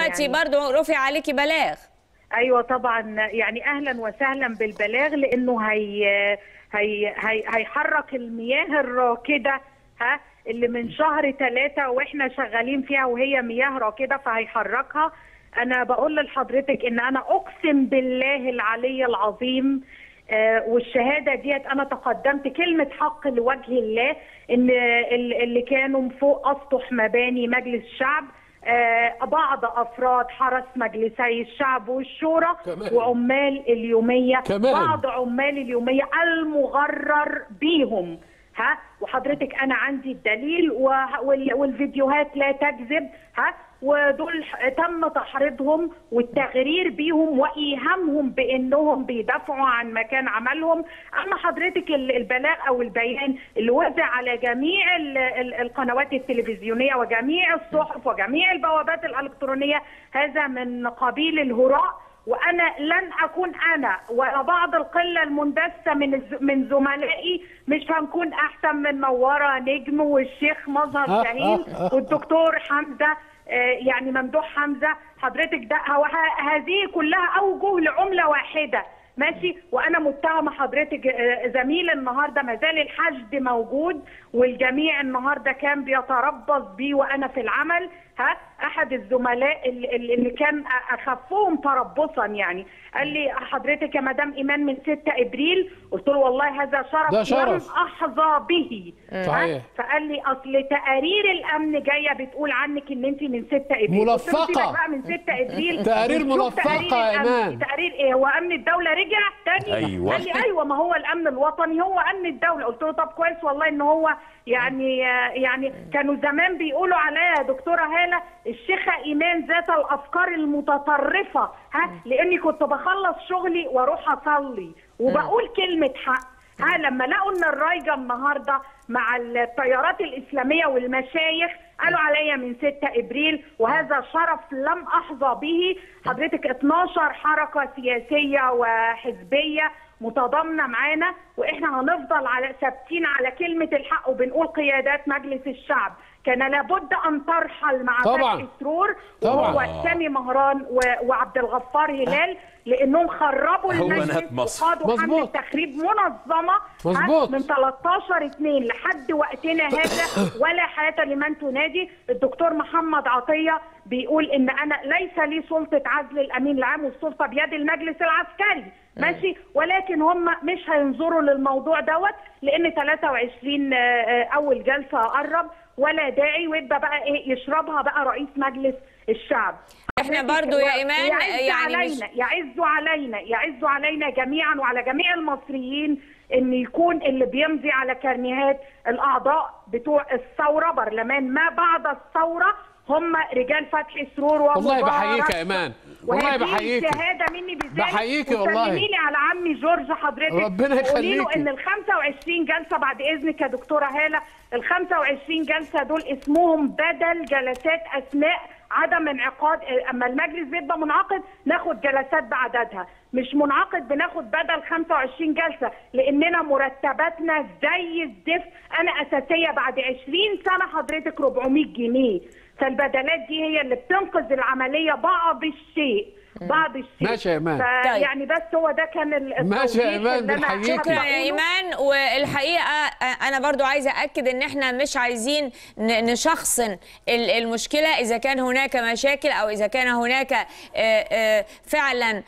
دلوقتي برضه رفع عليكي بلاغ. ايوه طبعا، يعني اهلا وسهلا بالبلاغ، لانه هيحرك المياه الراكده اللي من شهر 3 واحنا شغالين فيها، وهي مياه راكده فهيحركها. انا بقول لحضرتك ان انا اقسم بالله العلي العظيم، والشهاده ديت انا تقدمت كلمه حق لوجه الله، ان اللي كانوا فوق اسطح مباني مجلس الشعب بعض افراد حرس مجلسي الشعب والشورى وعمال اليوميه، بعض عمال اليوميه المغرر بيهم. وحضرتك انا عندي الدليل والفيديوهات لا تكذب. ودول تم تحريضهم والتغرير بيهم وايهامهم بانهم بيدافعوا عن مكان عملهم. اما حضرتك البلاغ او البيان اللي وزع على جميع القنوات التلفزيونيه وجميع الصحف وجميع البوابات الالكترونيه، هذا من قبيل الهراء. وانا لن اكون انا ولا بعض القله المندسه من زملائي مش هنكون احسن من نواره نجم والشيخ مظهر شاهين والدكتور حمزه، يعني ممدوح حمزه. حضرتك ده هذه كلها اوجه لعمله واحده، ماشي. وانا متهمه حضرتك زميل النهارده، ما زال الحشد موجود والجميع النهارده كان بيتربص بي وانا في العمل. احد الزملاء اللي كان اخفهم تربصا يعني قال لي حضرتك يا مدام ايمان من 6 ابريل، قلت له والله هذا شرف لم احظى به. صحيح. فقال لي اصل تقارير الامن جايه بتقول عنك ان انت من 6 ابريل ملفقه بقى من 6 ابريل تقارير ملفقه يا ايمان. تقارير ايه؟ هو امن الدوله رجع تاني؟ أيوة. قال لي ايوه، ما هو الامن الوطني هو امن الدوله. قلت له طب كويس والله ان هو يعني كانوا زمان بيقولوا عليا يا دكتوره هاله الشيخه ايمان ذات الافكار المتطرفه، لاني كنت بخلص شغلي واروح اصلي وبقول كلمه حق. لما لقوا ان الرايجه النهارده مع التيارات الاسلاميه والمشايخ قالوا عليا من 6 ابريل، وهذا شرف لم احظى به. حضرتك 12 حركه سياسيه وحزبيه متضامنه معانا، واحنا هنفضل ثابتين على كلمه الحق، وبنقول قيادات مجلس الشعب كان لابد ان ترحل مع فتحي سرور وهو سامي مهران وعبد الغفار هلال، لانهم خربوا المجلس وقادوا حمله تخريب منظمه من 13/2 لحد وقتنا هذا، ولا حياه لمن تنادي. الدكتور محمد عطيه بيقول ان انا ليس لي سلطه عزل الامين العام والسلطه بيد المجلس العسكري، ماشي، ولكن هم مش هينظروا للموضوع دوت لان 23 اول جلسه قرب، ولا داعي، ويبقى بقى ايه يشربها بقى رئيس مجلس الشعب. احنا برضو يا ايمان يعني يعز علينا جميعا وعلى جميع المصريين ان يكون اللي بيمضي على كرنيهات الاعضاء بتوع الثوره برلمان ما بعد الثوره هم رجال فتحي سرور والله بحييك يا ايمان، والله بحييك، شهاده مني بذلك. بحييكي والله. وسلمي لي على عمي جورج حضرتك، ربنا يخليكي. قولي له ان ال 25 جلسه بعد اذنك يا دكتوره هاله، ال 25 جلسه دول اسمهم بدل جلسات اثناء عدم انعقاد. اما المجلس بيبقى منعقد ناخد جلسات بعددها، مش منعقد بناخد بدل 25 جلسه، لاننا مرتباتنا زي الزفت. انا اساسيه بعد 20 سنه حضرتك 400 جنيه، فالبدلات دي هي اللي بتنقذ العمليه بعض الشيء. ماشي يا ايمان. يعني بس هو ده كان ماشي يا ايمان، بنحييكي. شكرا يا ايمان. والحقيقه انا برضو عايزه اكد ان احنا مش عايزين نشخصن المشكله، اذا كان هناك مشاكل او اذا كان هناك فعلا